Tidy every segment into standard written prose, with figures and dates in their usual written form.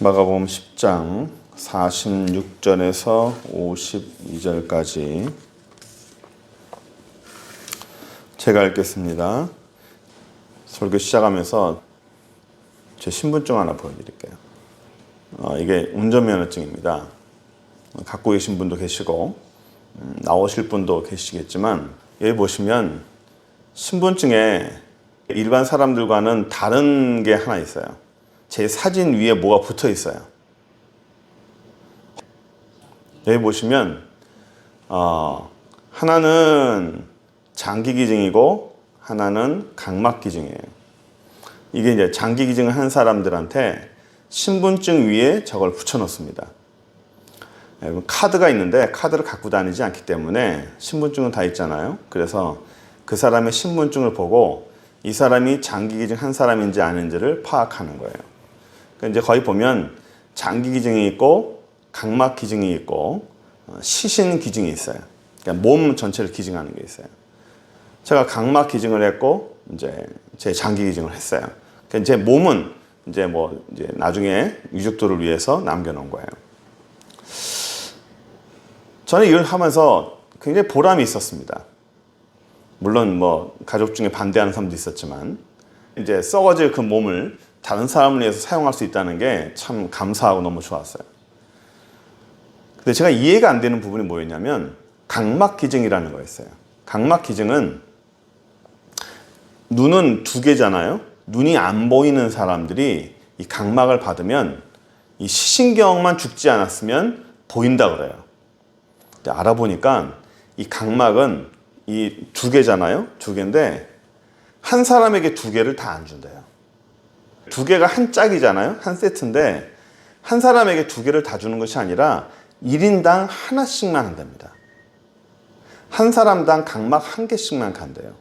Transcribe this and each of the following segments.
마가복음 10장 46절에서 52절까지 제가 읽겠습니다. 설교 시작하면서 제 신분증 하나 보여드릴게요. 이게 운전면허증입니다. 갖고 계신 분도 계시고 나오실 분도 계시겠지만, 여기 보시면 신분증에 일반 사람들과는 다른 게 하나 있어요. 제 사진 위에 뭐가 붙어 있어요. 여기 보시면 하나는 장기기증이고 하나는 각막기증이에요. 이게 이제 장기기증을 한 사람들한테 신분증 위에 저걸 붙여 놓습니다. 카드가 있는데 카드를 갖고 다니지 않기 때문에 신분증은 다 있잖아요. 그래서 그 사람의 신분증을 보고 이 사람이 장기기증 한 사람인지 아닌지를 파악하는 거예요. 그러니까 이제 거기 보면 장기기증이 있고 각막기증이 있고 시신기증이 있어요. 그러니까 몸 전체를 기증하는 게 있어요. 제가 각막기증을 했고 이제 제 장기기증을 했어요. 그러니까 제 몸은 이제 나중에 유족들을 위해서 남겨놓은 거예요. 저는 이걸 하면서 굉장히 보람이 있었습니다. 물론 가족 중에 반대하는 사람도 있었지만, 이제 썩어질 그 몸을 다른 사람을 위해서 사용할 수 있다는 게 참 감사하고 너무 좋았어요. 근데 제가 이해가 안 되는 부분이 뭐였냐면 각막기증이라는 거였어요. 각막기증은 눈은 두 개잖아요. 눈이 안 보이는 사람들이 이 각막을 받으면 이 시신경만 죽지 않았으면 보인다 그래요. 근데 알아보니까 이 각막은 이 두 개잖아요. 두 개인데 한 사람에게 두 개를 다 안 준대요. 두 개가 한 짝이잖아요. 한 세트인데 한 사람에게 두 개를 다 주는 것이 아니라 1인당 하나씩만 한답니다. 한 사람당 각막 한 개씩만 간대요.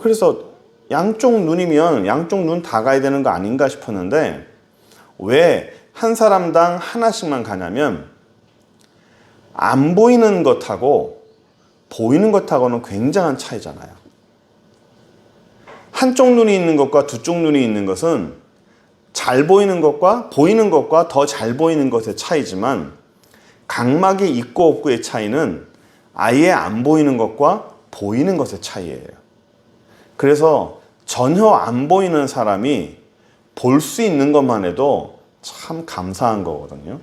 그래서 양쪽 눈이면 양쪽 눈 다 가야 되는 거 아닌가 싶었는데, 왜 한 사람당 하나씩만 가냐면 안 보이는 것하고 보이는 것하고는 굉장한 차이잖아요. 한쪽 눈이 있는 것과 두 쪽 눈이 있는 것은 잘 보이는 것과 보이는 것과 더 잘 보이는 것의 차이지만, 각막이 있고 없고의 차이는 아예 안 보이는 것과 보이는 것의 차이예요. 그래서 전혀 안 보이는 사람이 볼 수 있는 것만 해도 참 감사한 거거든요.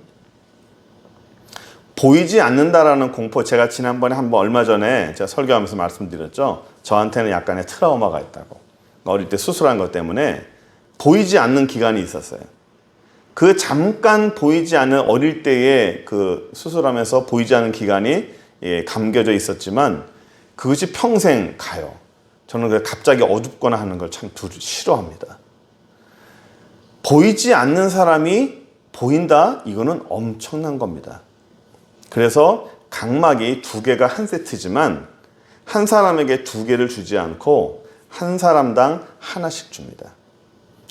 보이지 않는다라는 공포, 제가 지난번에 얼마 전에 제가 설교하면서 말씀드렸죠. 저한테는 약간의 트라우마가 있다고. 어릴 때 수술한 것 때문에 보이지 않는 기간이 있었어요. 그 잠깐 보이지 않는 어릴 때의 그 수술하면서 보이지 않는 기간이 감겨져 있었지만 그것이 평생 가요. 저는 갑자기 어둡거나 하는 걸 참 싫어합니다. 보이지 않는 사람이 보인다? 이거는 엄청난 겁니다. 그래서 각막이 두 개가 한 세트지만 한 사람에게 두 개를 주지 않고 한 사람당 하나씩 줍니다.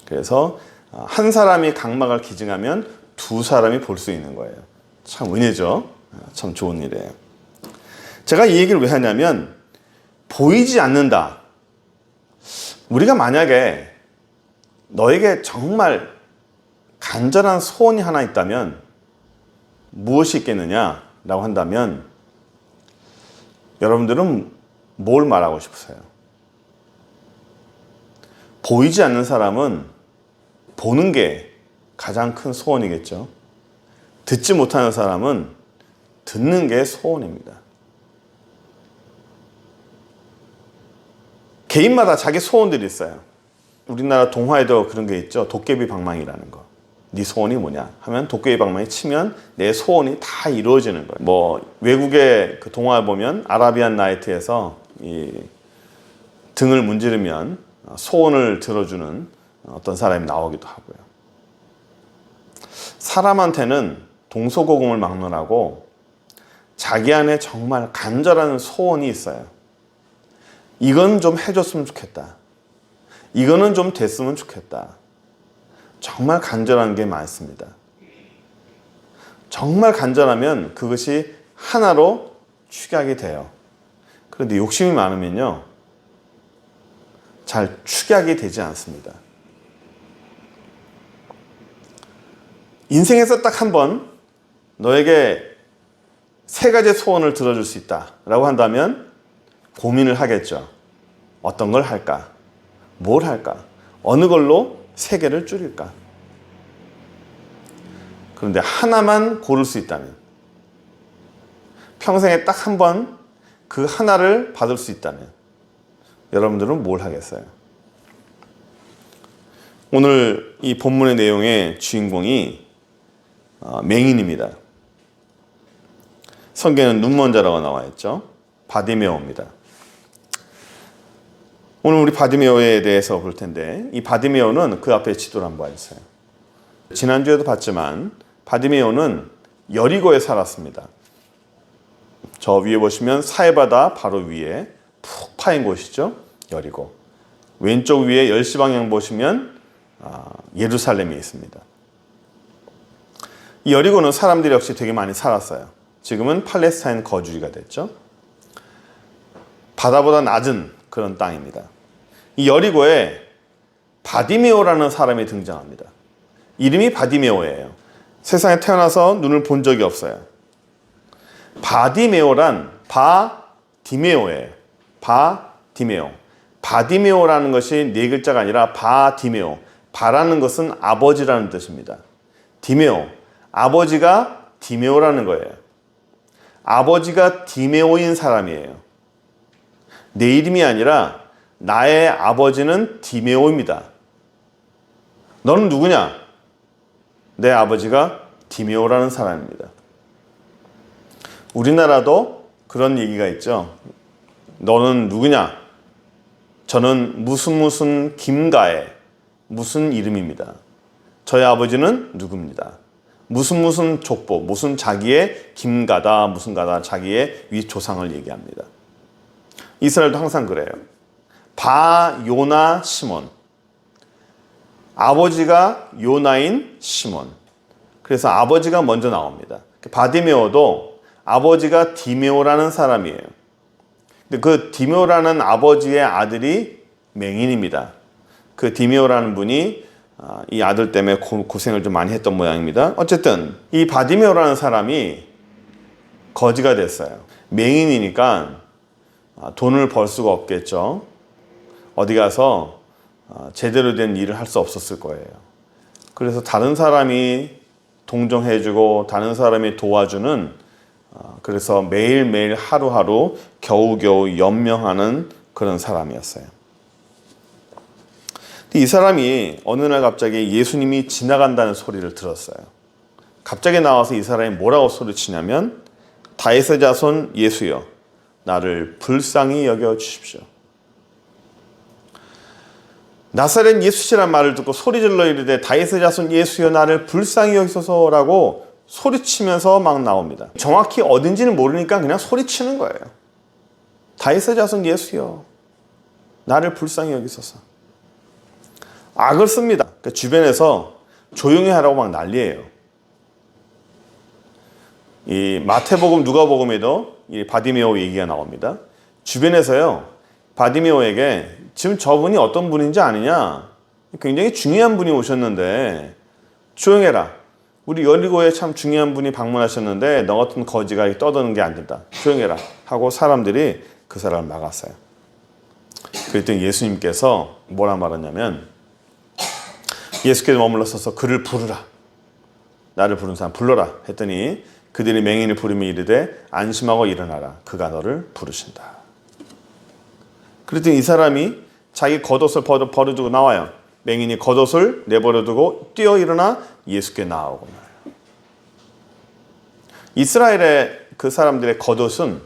그래서 한 사람이 각막을 기증하면 두 사람이 볼 수 있는 거예요. 참 은혜죠. 참 좋은 일이에요. 제가 이 얘기를 왜 하냐면, 보이지 않는다. 우리가 만약에 너에게 정말 간절한 소원이 하나 있다면 무엇이 있겠느냐라고 한다면, 여러분들은 뭘 말하고 싶으세요? 보이지 않는 사람은 보는 게 가장 큰 소원이겠죠. 듣지 못하는 사람은 듣는 게 소원입니다. 개인마다 자기 소원들이 있어요. 우리나라 동화에도 그런 게 있죠. 도깨비 방망이라는 거. 네 소원이 뭐냐 하면 도깨비 방망이 치면 내 소원이 다 이루어지는 거예요. 외국의 그 동화 보면 아라비안 나이트에서 이 등을 문지르면 소원을 들어주는 어떤 사람이 나오기도 하고요. 사람한테는 동서고금을 막론하고 자기 안에 정말 간절한 소원이 있어요. 이건 좀 해줬으면 좋겠다. 이거는 좀 됐으면 좋겠다. 정말 간절한 게 많습니다. 정말 간절하면 그것이 하나로 축약이 돼요. 그런데 욕심이 많으면요, 잘 축약이 되지 않습니다. 인생에서 딱 한 번 너에게 세 가지 소원을 들어줄 수 있다라고 한다면 고민을 하겠죠. 어떤 걸 할까? 뭘 할까? 어느 걸로 세 개를 줄일까? 그런데 하나만 고를 수 있다면, 평생에 딱 한 번 그 하나를 받을 수 있다면 여러분들은 뭘 하겠어요? 오늘 이 본문의 내용의 주인공이 맹인입니다. 성경에는 눈먼자라고 나와 있죠. 바디메오입니다. 오늘 우리 바디메오에 대해서 볼 텐데, 이 바디메오는 그 앞에 지도를 한번 봐주세요. 지난주에도 봤지만 바디메오는 여리고에 살았습니다. 저 위에 보시면 사해바다 바로 위에 푹 파인 곳이죠. 여리고. 왼쪽 위에 10시 방향 보시면 예루살렘이 있습니다. 이 여리고는 사람들이 역시 되게 많이 살았어요. 지금은 팔레스타인 거주지가 됐죠. 바다보다 낮은 그런 땅입니다. 이 여리고에 바디메오라는 사람이 등장합니다. 이름이 바디메오예요. 세상에 태어나서 눈을 본 적이 없어요. 바디메오란 바디메오예요. 바디메오. 바디메오라는 것이 네 글자가 아니라 바디메오. 바라는 것은 아버지라는 뜻입니다. 디메오. 아버지가 디메오라는 거예요. 아버지가 디메오인 사람이에요. 내 이름이 아니라 나의 아버지는 디메오입니다. 너는 누구냐? 내 아버지가 디메오라는 사람입니다. 우리나라도 그런 얘기가 있죠. 너는 누구냐? 저는 무슨 김가의 무슨 이름입니다. 저희 아버지는 누구입니다. 무슨 족보, 무슨 자기의 김가다, 무슨 가다, 자기의 윗조상을 얘기합니다. 이스라엘도 항상 그래요. 바요나 시몬. 아버지가 요나인 시몬. 그래서 아버지가 먼저 나옵니다. 바디메오도 아버지가 디메오라는 사람이에요. 근데 그 디메오라는 아버지의 아들이 맹인입니다. 그 디메오라는 분이 이 아들 때문에 고생을 좀 많이 했던 모양입니다. 어쨌든 이 바디메오라는 사람이 거지가 됐어요. 맹인이니까 돈을 벌 수가 없겠죠. 어디 가서 제대로 된 일을 할 수 없었을 거예요. 그래서 다른 사람이 동정해주고 다른 사람이 도와주는, 그래서 매일매일 하루하루 겨우겨우 연명하는 그런 사람이었어요. 이 사람이 어느 날 갑자기 예수님이 지나간다는 소리를 들었어요. 갑자기 나와서 이 사람이 뭐라고 소리치냐면, 다윗의 자손 예수여, 나를 불쌍히 여겨 주십시오. 나사렛 예수시란 말을 듣고 소리질러 이르되 다윗의 자손 예수여, 나를 불쌍히 여기소서라고 소리치면서 막 나옵니다. 정확히 어딘지는 모르니까 그냥 소리치는 거예요. 다윗의 자손 예수여, 나를 불쌍히 여기소서. 악을 씁니다. 그러니까 주변에서 조용히 하라고 막 난리예요. 이 마태복음, 누가복음에도 이 바디메오 얘기가 나옵니다. 주변에서요, 바디메오에게 지금 저분이 어떤 분인지 아느냐? 굉장히 중요한 분이 오셨는데 조용해라. 우리 여리고에 참 중요한 분이 방문하셨는데 너 같은 거지가 떠드는 게 안 된다. 조용해라. 하고 사람들이 그 사람을 막았어요. 그랬더니 예수님께서 뭐라 말하냐면, 예수께서 머물러 서서 그를 부르라. 나를 부른 사람 불러라. 했더니 그들이 맹인을 부르며 이르되 안심하고 일어나라. 그가 너를 부르신다. 그랬더니 이 사람이 자기 겉옷을 버려두고 나와요. 맹인이 겉옷을 내버려두고 뛰어 일어나 예수께 나아오고 나요. 이스라엘의 그 사람들의 겉옷은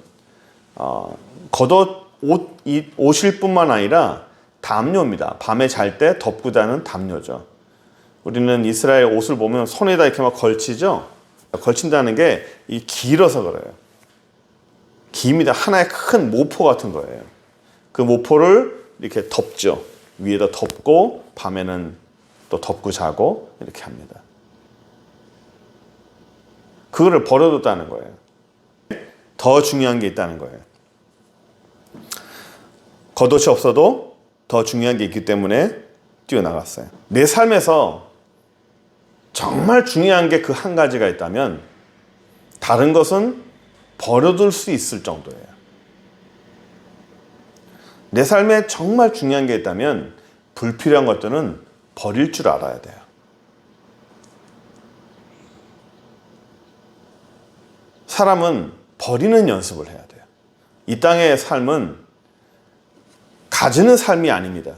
옷일 뿐만 아니라 담요입니다. 밤에 잘 때 덮고 자는 담요죠. 우리는 이스라엘 옷을 보면 손에다 이렇게 막 걸치죠. 걸친다는 게 이 길어서 그래요. 깁니다. 하나의 큰 모포 같은 거예요. 그 모포를 이렇게 덮죠. 위에다 덮고 밤에는 또 덮고 자고 이렇게 합니다. 그거를 버려뒀다는 거예요. 더 중요한 게 있다는 거예요. 겉옷이 없어도 더 중요한 게 있기 때문에 뛰어나갔어요. 내 삶에서 정말 중요한 게 그 한 가지가 있다면 다른 것은 버려둘 수 있을 정도예요. 내 삶에 정말 중요한 게 있다면 불필요한 것들은 버릴 줄 알아야 돼요. 사람은 버리는 연습을 해야 돼요. 이 땅의 삶은 가지는 삶이 아닙니다.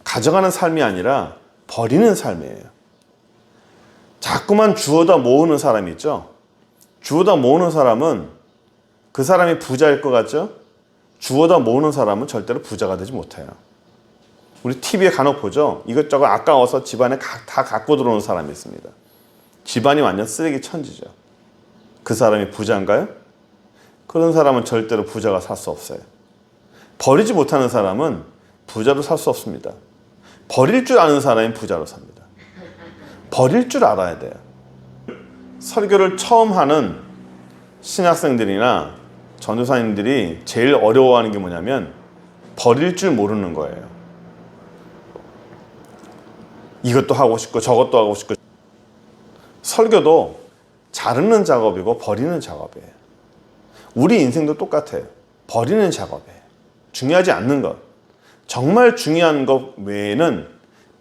가져가는 삶이 아니라 버리는 삶이에요. 자꾸만 주워다 모으는 사람이 있죠. 주워다 모으는 사람은 그 사람이 부자일 것 같죠? 주워다 모으는 사람은 절대로 부자가 되지 못해요. 우리 TV에 간혹 보죠. 이것저것 아까워서 집안에 다 갖고 들어오는 사람이 있습니다. 집안이 완전 쓰레기 천지죠. 그 사람이 부자인가요? 그런 사람은 절대로 부자가 살 수 없어요. 버리지 못하는 사람은 부자로 살 수 없습니다. 버릴 줄 아는 사람이 부자로 삽니다. 버릴 줄 알아야 돼요. 설교를 처음 하는 신학생들이나 전도사님들이 제일 어려워하는 게 뭐냐면 버릴 줄 모르는 거예요. 이것도 하고 싶고 저것도 하고 싶고. 설교도 자르는 작업이고 버리는 작업이에요. 우리 인생도 똑같아요. 버리는 작업이에요. 중요하지 않는 것, 정말 중요한 것 외에는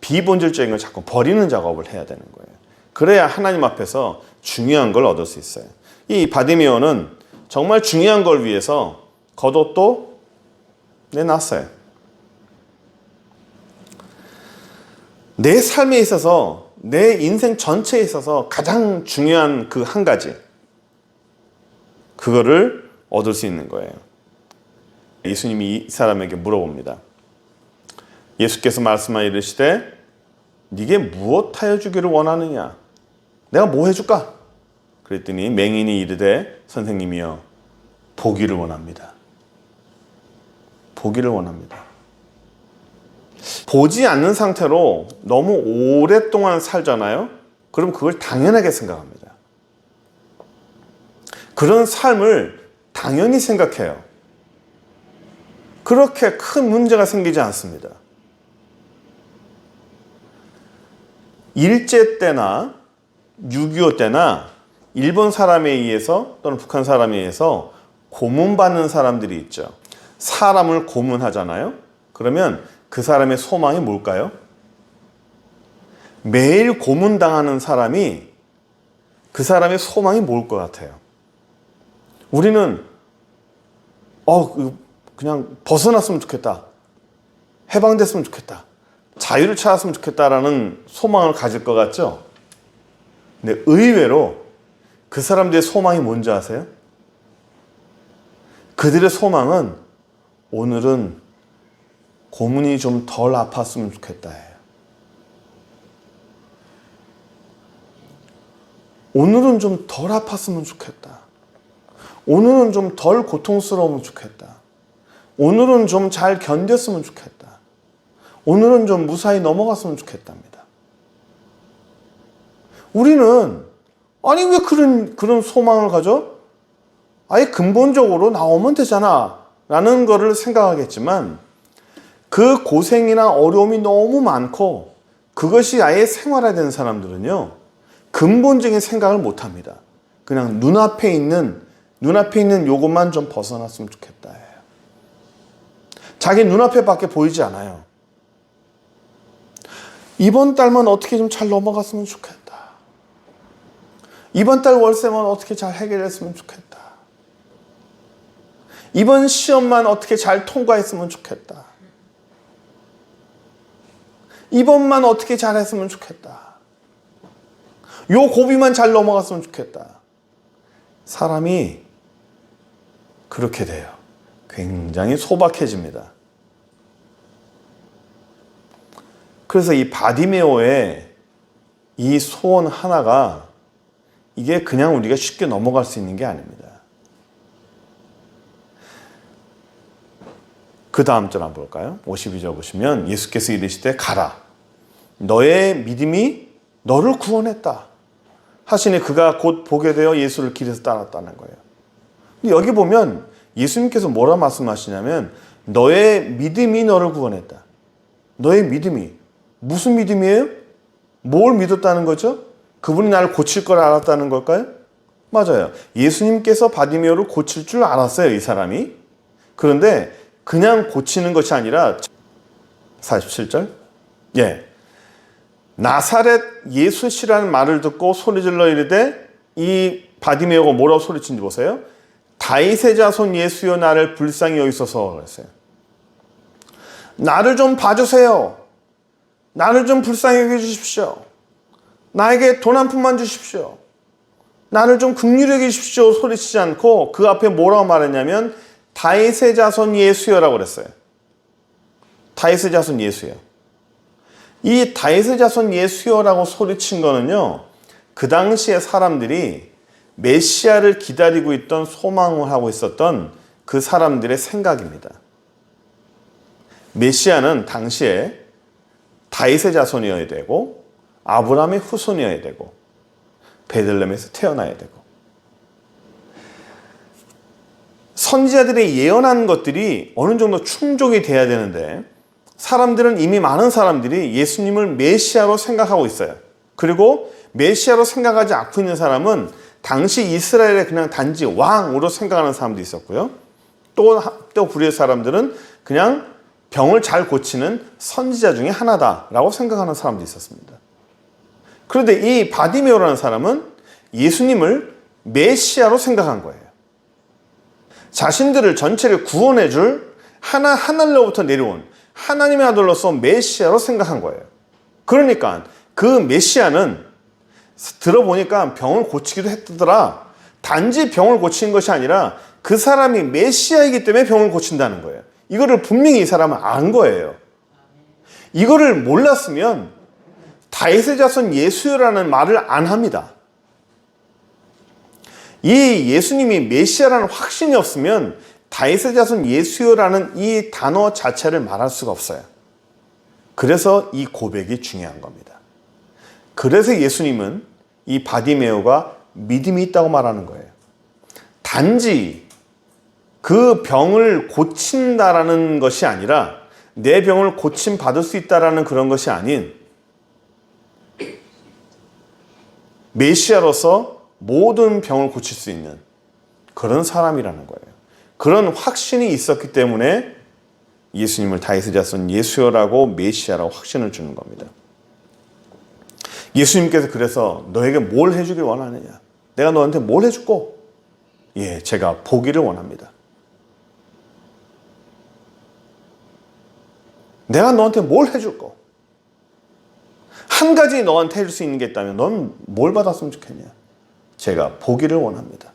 비본질적인 걸 자꾸 버리는 작업을 해야 되는 거예요. 그래야 하나님 앞에서 중요한 걸 얻을 수 있어요. 이 바디메오는 정말 중요한 걸 위해서 겉옷도 내놨어요. 내 삶에 있어서, 내 인생 전체에 있어서 가장 중요한 그 한 가지, 그거를 얻을 수 있는 거예요. 예수님이 이 사람에게 물어봅니다. 예수께서 말씀하여 이르시되 네게 무엇하여 주기를 원하느냐? 내가 뭐 해줄까? 그랬더니 맹인이 이르되 선생님이여 보기를 원합니다. 보기를 원합니다. 보지 않는 상태로 너무 오랫동안 살잖아요. 그럼 그걸 당연하게 생각합니다. 그런 삶을 당연히 생각해요. 그렇게 큰 문제가 생기지 않습니다. 일제 때나 6.25 때나 일본 사람에 의해서 또는 북한 사람에 의해서 고문받는 사람들이 있죠. 사람을 고문하잖아요. 그러면 그 사람의 소망이 뭘까요? 매일 고문당하는 사람이 그 사람의 소망이 뭘 것 같아요? 우리는 그냥 벗어났으면 좋겠다. 해방됐으면 좋겠다. 자유를 찾았으면 좋겠다라는 소망을 가질 것 같죠? 근데 의외로 그 사람들의 소망이 뭔지 아세요? 그들의 소망은 오늘은 고문이 좀 덜 아팠으면 좋겠다 해요. 오늘은 좀 덜 아팠으면 좋겠다. 오늘은 좀 덜 고통스러우면 좋겠다. 오늘은 좀 잘 견뎠으면 좋겠다. 오늘은 좀 무사히 넘어갔으면 좋겠답니다. 우리는 아니 왜 그런 소망을 가져? 아예 근본적으로 나오면 되잖아 라는 거를 생각하겠지만 그 고생이나 어려움이 너무 많고 그것이 아예 생활화된 사람들은요 근본적인 생각을 못합니다. 그냥 눈앞에 있는 요것만 좀 벗어났으면 좋겠다 해요. 자기 눈앞에 밖에 보이지 않아요. 이번 달만 어떻게 좀 잘 넘어갔으면 좋겠다. 이번 달 월세만 어떻게 잘 해결했으면 좋겠다. 이번 시험만 어떻게 잘 통과했으면 좋겠다. 이번만 어떻게 잘했으면 좋겠다. 요 고비만 잘 넘어갔으면 좋겠다. 사람이 그렇게 돼요. 굉장히 소박해집니다. 그래서 이 바디메오의 이 소원 하나가 이게 그냥 우리가 쉽게 넘어갈 수 있는 게 아닙니다. 그 다음 절 한번 볼까요? 52절 보시면 예수께서 이르시되 가라. 너의 믿음이 너를 구원했다. 하시니 그가 곧 보게 되어 예수를 길에서 따랐다는 거예요. 근데 여기 보면 예수님께서 뭐라 말씀하시냐면 너의 믿음이 너를 구원했다. 너의 믿음이. 무슨 믿음이에요? 뭘 믿었다는 거죠? 그분이 나를 고칠 걸 알았다는 걸까요? 맞아요. 예수님께서 바디메오를 고칠 줄 알았어요, 이 사람이. 그런데 그냥 고치는 것이 아니라 47절. 예. 나사렛 예수시라는 말을 듣고 소리질러 이르되, 이 바디메오가 뭐라고 소리친지 보세요. 다윗의 자손 예수여 나를 불쌍히 여기소서 그랬어요. 나를 좀 봐주세요. 나를 좀 불쌍히 여겨주십시오. 나에게 돈 한 푼만 주십시오. 나를 좀 긍휼히 여기십시오 소리치지 않고 그 앞에 뭐라고 말했냐면 다윗의 자손 예수여라고 그랬어요. 다윗의 자손 예수여. 이 다윗의 자손 예수여라고 소리친 거는요, 그 당시에 사람들이 메시아를 기다리고 있던, 소망을 하고 있었던 그 사람들의 생각입니다. 메시아는 당시에 다윗의 자손이어야 되고 아브라함의 후손이어야 되고 베들레헴에서 태어나야 되고, 선지자들이 예언한 것들이 어느 정도 충족이 돼야 되는데, 사람들은, 이미 많은 사람들이 예수님을 메시아로 생각하고 있어요. 그리고 메시아로 생각하지 않고 있는 사람은 당시 이스라엘의 그냥 단지 왕으로 생각하는 사람도 있었고요. 또 불의의 사람들은 그냥 병을 잘 고치는 선지자 중에 하나다라고 생각하는 사람도 있었습니다. 그런데 이 바디메오라는 사람은 예수님을 메시아로 생각한 거예요. 자신들을 전체를 구원해 줄 하늘로부터 내려온 하나님의 아들로서 메시아로 생각한 거예요. 그러니까 그 메시아는 들어보니까 병을 고치기도 했더라. 단지 병을 고치는 것이 아니라 그 사람이 메시아이기 때문에 병을 고친다는 거예요. 이거를 분명히 이 사람은 안 거예요. 이거를 몰랐으면 다윗의 자손 예수여라는 말을 안 합니다. 이 예수님이 메시아라는 확신이 없으면 다윗의 자손 예수여라는 이 단어 자체를 말할 수가 없어요. 그래서 이 고백이 중요한 겁니다. 그래서 예수님은 이 바디메오가 믿음이 있다고 말하는 거예요. 단지 그 병을 고친다라는 것이 아니라, 내 병을 고침받을 수 있다라는 그런 것이 아닌, 메시아로서 모든 병을 고칠 수 있는 그런 사람이라는 거예요. 그런 확신이 있었기 때문에 예수님을 다윗의 자손 예수여라고 메시아라고 확신을 주는 겁니다. 예수님께서 그래서 너에게 뭘 해주길 원하느냐? 내가 너한테 뭘 해줄고? 예, 제가 보기를 원합니다. 내가 너한테 뭘 해줄고? 한 가지 너한테 해줄 수 있는 게 있다면 넌 뭘 받았으면 좋겠냐? 제가 보기를 원합니다.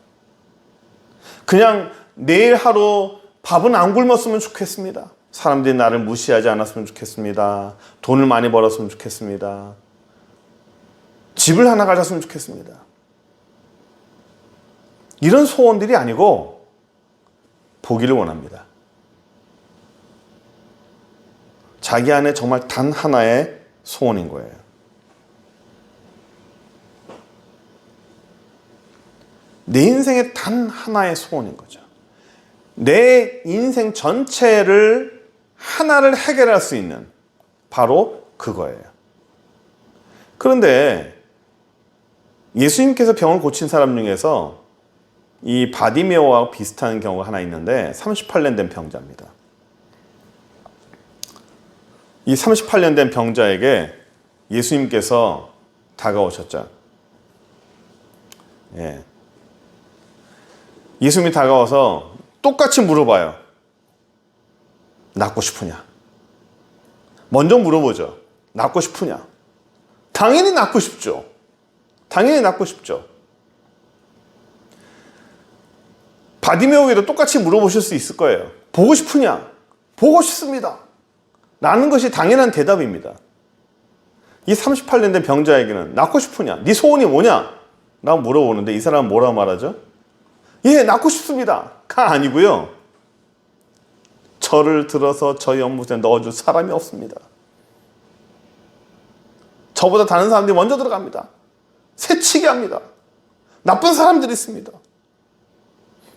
그냥 내일 하루 밥은 안 굶었으면 좋겠습니다. 사람들이 나를 무시하지 않았으면 좋겠습니다. 돈을 많이 벌었으면 좋겠습니다. 집을 하나 가졌으면 좋겠습니다. 이런 소원들이 아니고 보기를 원합니다. 자기 안에 정말 단 하나의 소원인 거예요. 내 인생의 단 하나의 소원인 거죠. 내 인생 전체를 하나를 해결할 수 있는 바로 그거예요. 그런데 예수님께서 병을 고친 사람 중에서 이 바디메오와 비슷한 경우가 하나 있는데 38년 된 병자입니다. 이 38년 된 병자에게 예수님께서 다가오셨죠. 예. 예수님이 다가와서 똑같이 물어봐요. 낫고 싶으냐? 먼저 물어보죠. 낫고 싶으냐? 당연히 낫고 싶죠. 당연히 낫고 싶죠. 바디메오에도 똑같이 물어보실 수 있을 거예요. 보고 싶으냐? 보고 싶습니다. 라는 것이 당연한 대답입니다. 이 38년 된 병자에게는 낫고 싶으냐? 네 소원이 뭐냐? 라고 물어보는데 이 사람은 뭐라고 말하죠? 예, 낫고 싶습니다. 가 아니고요. 저를 들어서 저 연못에 넣어줄 사람이 없습니다. 저보다 다른 사람들이 먼저 들어갑니다. 새치기 합니다. 나쁜 사람들이 있습니다.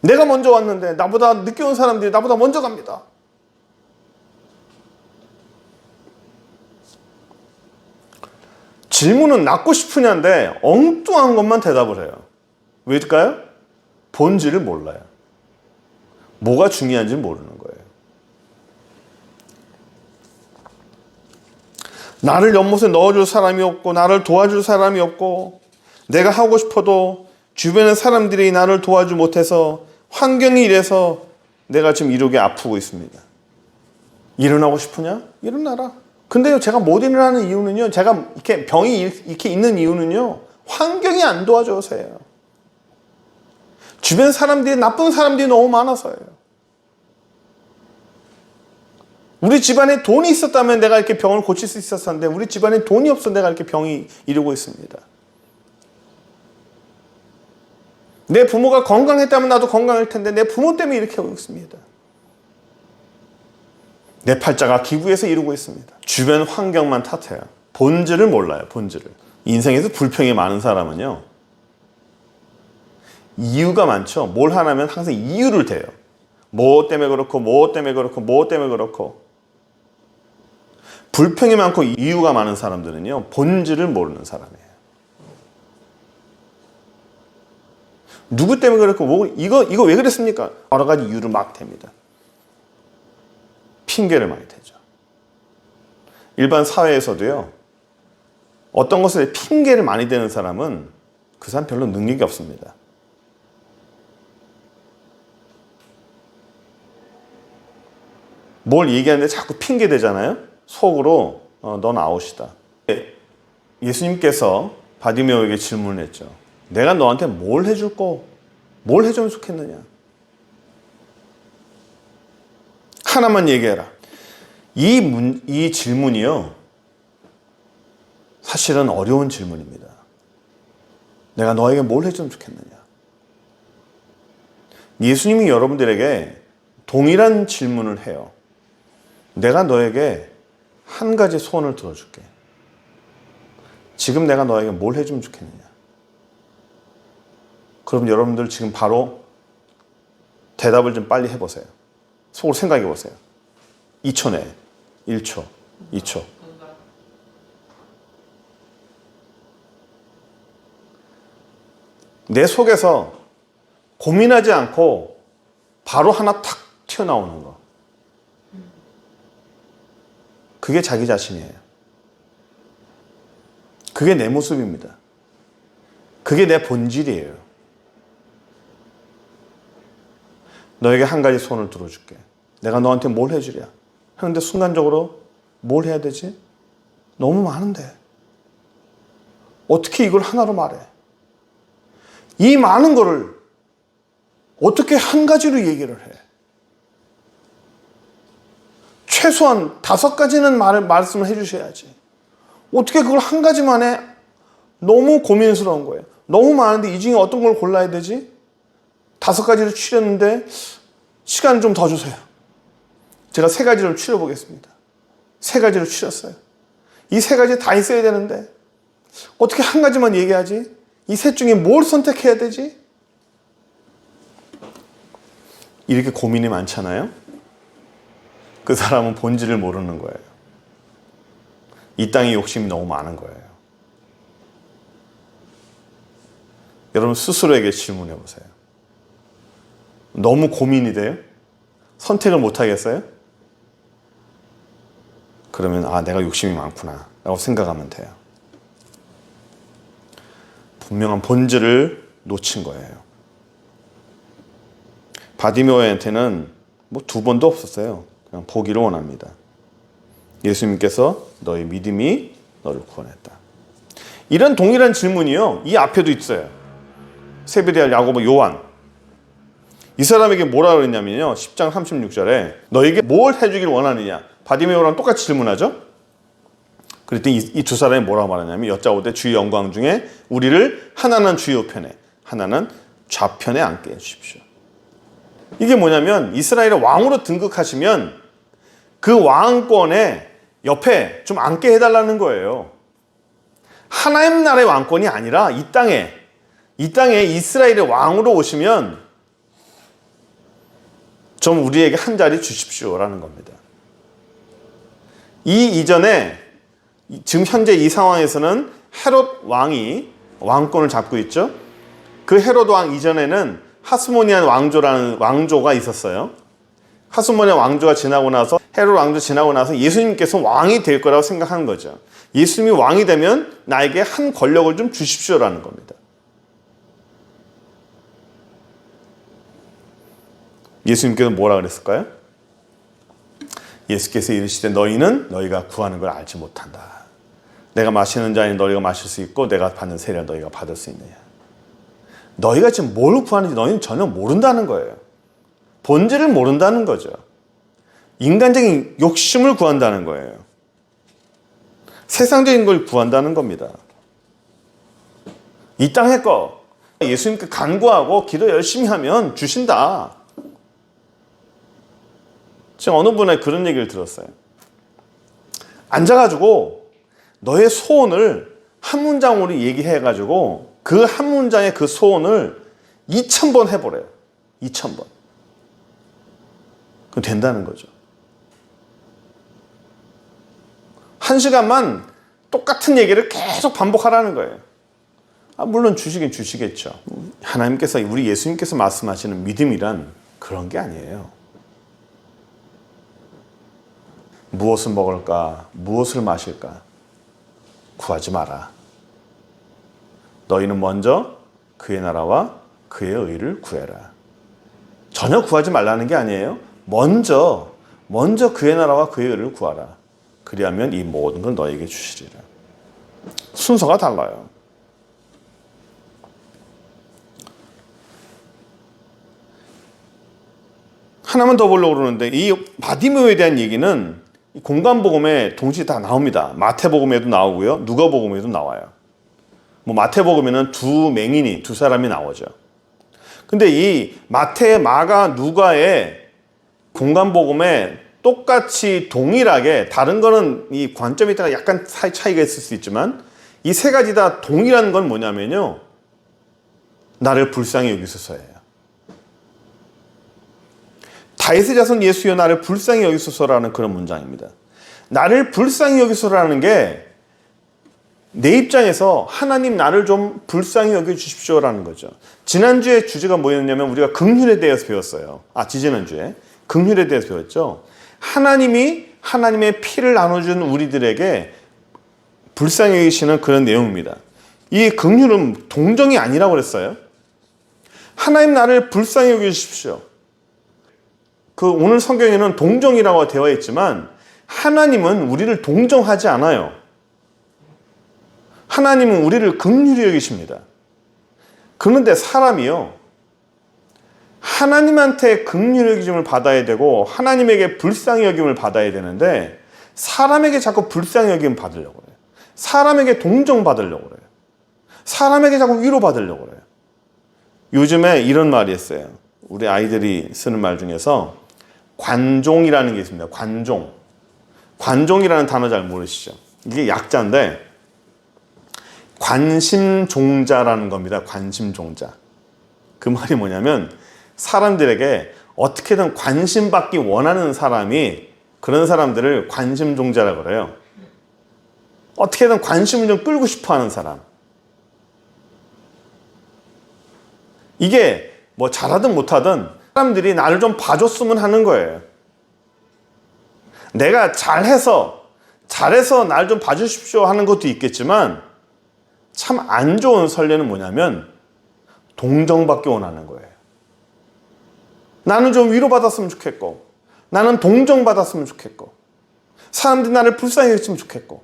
내가 먼저 왔는데 나보다 늦게 온 사람들이 나보다 먼저 갑니다. 질문은 낳고 싶으냐인데 엉뚱한 것만 대답을 해요. 왜일까요? 본질을 몰라요. 뭐가 중요한지 모르는 거예요. 나를 연못에 넣어줄 사람이 없고 나를 도와줄 사람이 없고 내가 하고 싶어도 주변의 사람들이 나를 도와주지 못해서 환경이 이래서 내가 지금 이렇게 아프고 있습니다. 일어나고 싶으냐? 일어나라. 근데요, 제가 못 일어나는 이유는요, 제가 이렇게 병이 이렇게 있는 이유는요, 환경이 안 도와줘서예요. 주변 사람들이, 나쁜 사람들이 너무 많아서예요. 우리 집안에 돈이 있었다면 내가 이렇게 병을 고칠 수 있었는데 우리 집안에 돈이 없어 내가 이렇게 병이 이르고 있습니다. 내 부모가 건강했다면 나도 건강할 텐데 내 부모 때문에 이렇게 하고 있습니다. 내 팔자가 기부해서 이루고 있습니다. 주변 환경만 탓해요. 본질을 몰라요. 본질을. 인생에서 불평이 많은 사람은요, 이유가 많죠. 뭘 하냐면 항상 이유를 대요. 뭐 때문에 그렇고 뭐 때문에 그렇고 뭐 때문에 그렇고. 불평이 많고 이유가 많은 사람들은요, 본질을 모르는 사람이에요. 누구 때문에 그렇고 뭐 이거 왜 그랬습니까? 여러 가지 이유를 막 댑니다. 핑계를 많이 대죠. 일반 사회에서도요, 어떤 것에 핑계를 많이 대는 사람은 그 사람 별로 능력이 없습니다. 뭘 얘기하는데 자꾸 핑계 대잖아요. 속으로 넌 아웃이다. 예수님께서 바디메오에게 질문을 했죠. 내가 너한테 뭘 해줄고 뭘 해주면 좋겠느냐. 하나만 얘기해라. 이 질문이요, 사실은 어려운 질문입니다. 내가 너에게 뭘 해주면 좋겠느냐. 예수님이 여러분들에게 동일한 질문을 해요. 내가 너에게 한 가지 소원을 들어줄게. 지금 내가 너에게 뭘 해주면 좋겠느냐. 그럼 여러분들 지금 바로 대답을 좀 빨리 해보세요. 속으로 생각해 보세요. 2초 내에. 1초, 2초. 내 속에서 고민하지 않고 바로 하나 탁 튀어나오는 거. 그게 자기 자신이에요. 그게 내 모습입니다. 그게 내 본질이에요. 너에게 한 가지 소원을 들어줄게. 내가 너한테 뭘 해주랴. 그런데 순간적으로 뭘 해야 되지? 너무 많은데. 어떻게 이걸 하나로 말해? 이 많은 거를 어떻게 한 가지로 얘기를 해? 최소한 5가지는 말씀을 해주셔야지. 어떻게 그걸 한 가지만 해? 너무 고민스러운 거예요. 너무 많은데 이 중에 어떤 걸 골라야 되지? 5가지를 추렸는데 시간 좀 더 주세요. 제가 3가지를 추려보겠습니다. 3가지를 추렸어요. 이 3가지 다 있어야 되는데 어떻게 한 가지만 얘기하지? 이 셋 중에 뭘 선택해야 되지? 이렇게 고민이 많잖아요. 그 사람은 본질을 모르는 거예요. 이 땅에 욕심이 너무 많은 거예요. 여러분 스스로에게 질문해 보세요. 너무 고민이 돼요? 선택을 못 하겠어요? 그러면 내가 욕심이 많구나 라고 생각하면 돼요. 분명한 본질을 놓친 거예요. 바디메오한테는 2번도 없었어요. 그냥 보기를 원합니다. 예수님께서 너의 믿음이 너를 구원했다. 이런 동일한 질문이요, 이 앞에도 있어요. 세베대와 야고보, 요한. 이 사람에게 뭐라 그랬냐면요, 10장 36절에 너에게 뭘 해주길 원하느냐. 바디메오랑 똑같이 질문하죠. 그랬더니 이 두 사람이 뭐라고 말하냐면 여짜오되 주의 영광 중에 우리를 하나는 주의 우편에 하나는 좌편에 앉게 해주십시오. 이게 뭐냐면 이스라엘의 왕으로 등극하시면 그 왕권에 옆에 좀 앉게 해달라는 거예요. 하나님 나라의 왕권이 아니라 이 땅에 이스라엘의 왕으로 오시면 좀 우리에게 한 자리 주십시오라는 겁니다. 이 이전에 지금 현재 이 상황에서는 헤롯 왕이 왕권을 잡고 있죠. 그 헤롯 왕 이전에는 하스모니안 왕조가 있었어요. 하스모니안 왕조가 지나고 나서 헤롯 왕조 지나고 나서 예수님께서 왕이 될 거라고 생각하는 거죠. 예수님이 왕이 되면 나에게 한 권력을 좀 주십시오라는 겁니다. 예수님께서 뭐라 그랬을까요? 예수께서 이르시되 너희는 너희가 구하는 걸 알지 못한다. 내가 마시는 잔이 너희가 마실 수 있고 내가 받는 세례를 너희가 받을 수 있느냐. 너희가 지금 뭘 구하는지 너희는 전혀 모른다는 거예요. 본질을 모른다는 거죠. 인간적인 욕심을 구한다는 거예요. 세상적인 걸 구한다는 겁니다. 이 땅의 거 예수님께 간구하고 기도 열심히 하면 주신다. 제가 어느 분의 그런 얘기를 들었어요. 앉아가지고 너의 소원을 한 문장으로 얘기해가지고 그 한 문장의 그 소원을 2000번 해보래요. 2000번. 그럼 된다는 거죠. 1시간만 똑같은 얘기를 계속 반복하라는 거예요. 물론 주시긴 주시겠죠. 하나님께서, 우리 예수님께서 말씀하시는 믿음이란 그런 게 아니에요. 무엇을 먹을까? 무엇을 마실까? 구하지 마라. 너희는 먼저 그의 나라와 그의 의를 구해라. 전혀 구하지 말라는 게 아니에요. 먼저 그의 나라와 그의 의를 구하라. 그리하면 이 모든 걸 너에게 주시리라. 순서가 달라요. 하나만 더 보려고 그러는데 이 바디메오에 대한 얘기는 공관복음에 동시에 다 나옵니다. 마태복음에도 나오고요. 누가복음에도 나와요. 마태복음에는 두 사람이 나오죠. 근데 이 마태, 마가, 누가의 공관복음에 똑같이 동일하게, 다른 거는 이 관점에 따라 약간 차이가 있을 수 있지만 이 세 가지 다 동일한 건 뭐냐면요. 나를 불쌍히 여기소서예요. 다윗의 자손 예수여 나를 불쌍히 여기소서라는 그런 문장입니다. 나를 불쌍히 여기소서라는 게 내 입장에서 하나님 나를 좀 불쌍히 여겨주십시오라는 거죠. 지난주에 주제가 뭐였냐면 우리가 긍휼에 대해서 배웠어요. 지지난주에 긍휼에 대해서 배웠죠. 하나님이 하나님의 피를 나눠준 우리들에게 불쌍히 여기시는 그런 내용입니다. 이 긍휼은 동정이 아니라고 그랬어요. 하나님 나를 불쌍히 여겨주십시오. 오늘 성경에는 동정이라고 되어 있지만 하나님은 우리를 동정하지 않아요. 하나님은 우리를 긍휼히 여기십니다. 그런데 사람이요, 하나님한테 긍휼히 여김을 받아야 되고 하나님에게 불쌍히 여김을 받아야 되는데 사람에게 자꾸 불쌍히 여김을 받으려고 그래요. 사람에게 동정받으려고 그래요. 사람에게 자꾸 위로받으려고 그래요. 요즘에 이런 말이 있어요. 우리 아이들이 쓰는 말 중에서 관종이라는 게 있습니다. 관종이라는 단어 잘 모르시죠? 이게 약자인데 관심종자라는 겁니다. 관심종자. 그 말이 뭐냐면 사람들에게 어떻게든 관심받기 원하는 사람이, 그런 사람들을 관심종자라고 그래요. 어떻게든 관심을 좀 끌고 싶어하는 사람. 이게 잘하든 못하든 사람들이 나를 좀 봐줬으면 하는 거예요. 내가 잘해서 날 좀 봐주십시오 하는 것도 있겠지만 참 안 좋은 선례는 뭐냐면 동정받기 원하는 거예요. 나는 좀 위로받았으면 좋겠고, 나는 동정받았으면 좋겠고, 사람들이 나를 불쌍히 여겼으면 좋겠고,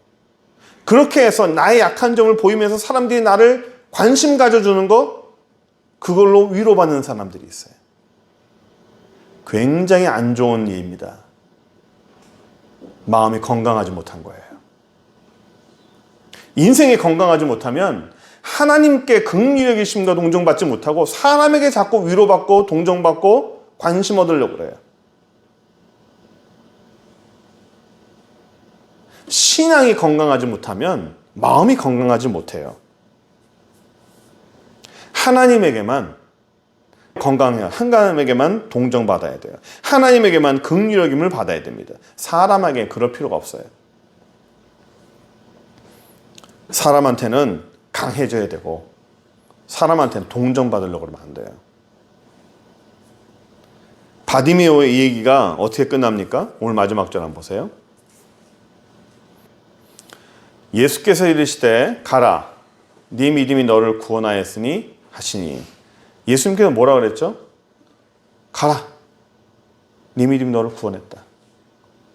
그렇게 해서 나의 약한 점을 보이면서 사람들이 나를 관심 가져주는 것, 그걸로 위로받는 사람들이 있어요. 굉장히 안 좋은 예입니다. 마음이 건강하지 못한 거예요. 인생이 건강하지 못하면 하나님께 긍휼히 여기심과 동정받지 못하고 사람에게 자꾸 위로받고 동정받고 관심 얻으려고 그래요. 신앙이 건강하지 못하면 마음이 건강하지 못해요. 하나님에게만 건강해요. 하나님에게만 동정받아야 돼요. 하나님에게만 긍휼히 여김을 받아야 됩니다. 사람에게 그럴 필요가 없어요. 사람한테는 강해져야 되고 사람한테는 동정받으려고 그러면 안 돼요. 바디메오의 이 얘기가 어떻게 끝납니까? 오늘 마지막 절 한번 보세요. 예수께서 이르시되 가라 네 믿음이 너를 구원하였으니 하시니. 예수님께서 뭐라 그랬죠? 가라 네 믿음이 너를 구원했다.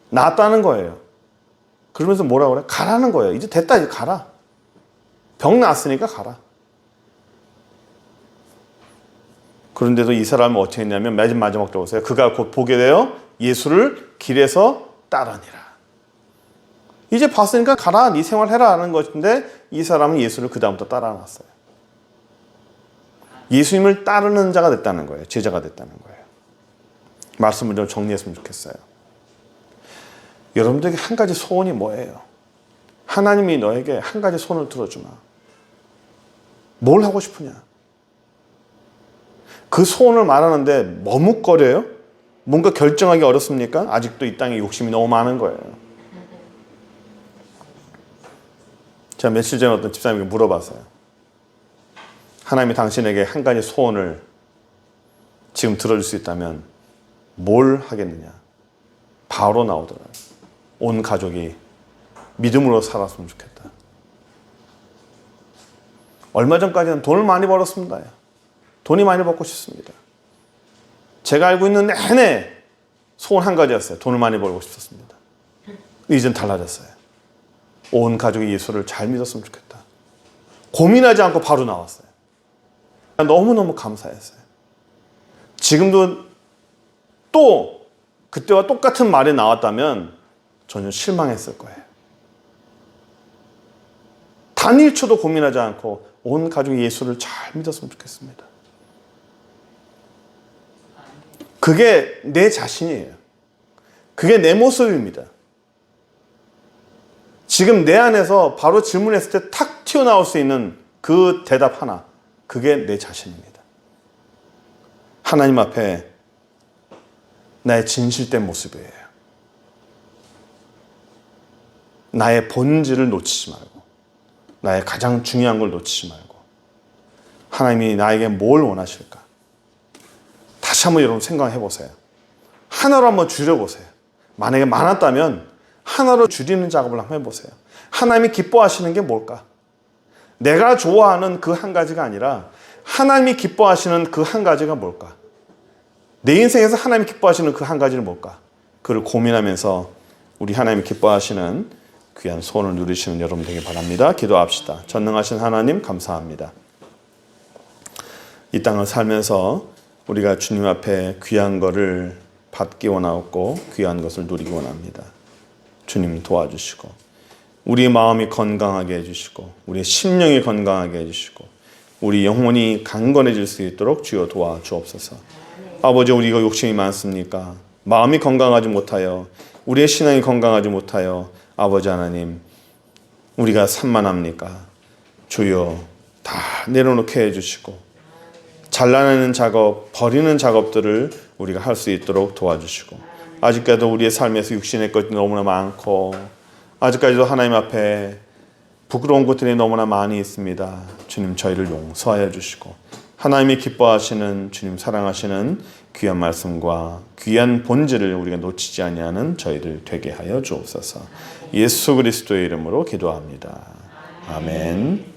나았다는 거예요. 그러면서 뭐라 그래? 가라는 거예요. 이제 됐다, 이제 가라. 병 나았으니까 가라. 그런데도 이 사람은 어떻게 했냐면 마지막 절 보세요. 그가 곧 보게 되어 예수를 길에서 따르니라. 이제 봤으니까 가라, 네 생활해라 하는 것인데 이 사람은 예수를 그 다음부터 따라놨어요. 예수님을 따르는 자가 됐다는 거예요. 제자가 됐다는 거예요. 말씀을 좀 정리했으면 좋겠어요. 여러분들에게 한 가지 소원이 뭐예요? 하나님이 너에게 한 가지 손을 들어주마. 뭘 하고 싶으냐? 그 소원을 말하는데 머뭇거려요? 뭔가 결정하기 어렵습니까? 아직도 이 땅에 욕심이 너무 많은 거예요. 제가 며칠 전에 어떤 집사님에게 물어봤어요. 하나님이 당신에게 한 가지 소원을 지금 들어줄 수 있다면 뭘 하겠느냐? 바로 나오더라고요. 온 가족이 믿음으로 살았으면 좋겠다. 얼마 전까지는 돈을 많이 벌었습니다. 돈이 많이 벌고 싶습니다. 제가 알고 있는 내내 소원 한 가지였어요. 돈을 많이 벌고 싶었습니다. 이젠 달라졌어요. 온 가족이 예수를 잘 믿었으면 좋겠다. 고민하지 않고 바로 나왔어요. 너무너무 감사했어요. 지금도 또 그때와 똑같은 말이 나왔다면 전혀 실망했을 거예요. 단 1초도 고민하지 않고 온 가족이 예수를 잘 믿었으면 좋겠습니다. 그게 내 자신이에요. 그게 내 모습입니다. 지금 내 안에서 바로 질문했을 때 탁 튀어나올 수 있는 그 대답 하나, 그게 내 자신입니다. 하나님 앞에 나의 진실된 모습이에요. 나의 본질을 놓치지 말고, 나의 가장 중요한 걸 놓치지 말고, 하나님이 나에게 뭘 원하실까? 다시 한번 여러분 생각해 보세요. 하나로 한번 줄여보세요. 만약에 많았다면 하나로 줄이는 작업을 한번 해보세요. 하나님이 기뻐하시는 게 뭘까? 내가 좋아하는 그 한 가지가 아니라 하나님이 기뻐하시는 그 한 가지가 뭘까? 내 인생에서 하나님이 기뻐하시는 그 한 가지는 뭘까? 그걸 고민하면서 우리 하나님이 기뻐하시는 귀한 소원을 누리시는 여러분 되길 바랍니다. 기도합시다. 전능하신 하나님 감사합니다. 이 땅을 살면서 우리가 주님 앞에 귀한 것을 받기 원하고 귀한 것을 누리기 원합니다. 주님 도와주시고 우리의 마음이 건강하게 해주시고 우리의 심령이 건강하게 해주시고 우리 영혼이 강건해질 수 있도록 주여 도와주옵소서. 아버지, 우리가 욕심이 많습니까? 마음이 건강하지 못하여 우리의 신앙이 건강하지 못하여 아버지 하나님 우리가 산만합니까? 주여 다 내려놓게 해주시고 잘라내는 작업, 버리는 작업들을 우리가 할 수 있도록 도와주시고 아직까지도 우리의 삶에서 육신의 것이 너무나 많고 아직까지도 하나님 앞에 부끄러운 것들이 너무나 많이 있습니다. 주님 저희를 용서하여 주시고 하나님이 기뻐하시는 주님 사랑하시는 귀한 말씀과 귀한 본질을 우리가 놓치지 아니하는 저희들 되게 하여 주옵소서. 예수 그리스도의 이름으로 기도합니다. 아멘.